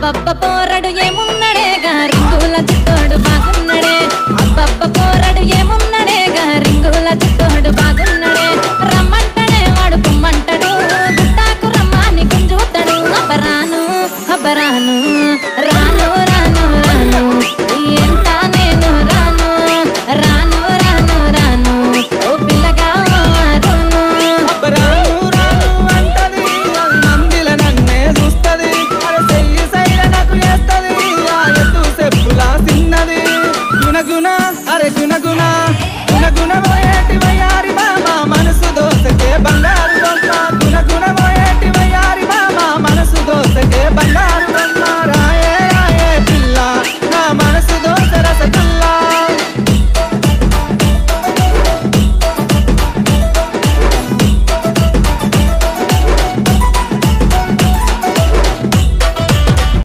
అబ్బబ్బ పోరడు ఏమున్నడే రింగుల చిత్తోడు బాగున్నడే అబ్బబ్బ పోరడు ఏమున్నడే రింగుల చిత్తోడు బాగున్నడే రమ్మంటడే వాడు కుమ్మంటడు గుట్టాకు రమ్మాని గుంజుతాడు అబ్బరాను అబ్బరాను రాను రాను రాను ఎంత నేను రాను రాను రాను రాను ఓ పిల్లగా రాను అబ్బరాను రాను అంటది మందిల నన్నే చూస్తది అరే చెయ్యి సైల నాకు చేస్తది ఆ ఎత్తు చెప్పులా చిన్నది గుణగుణ అరే గుణగుణ గుణగుణ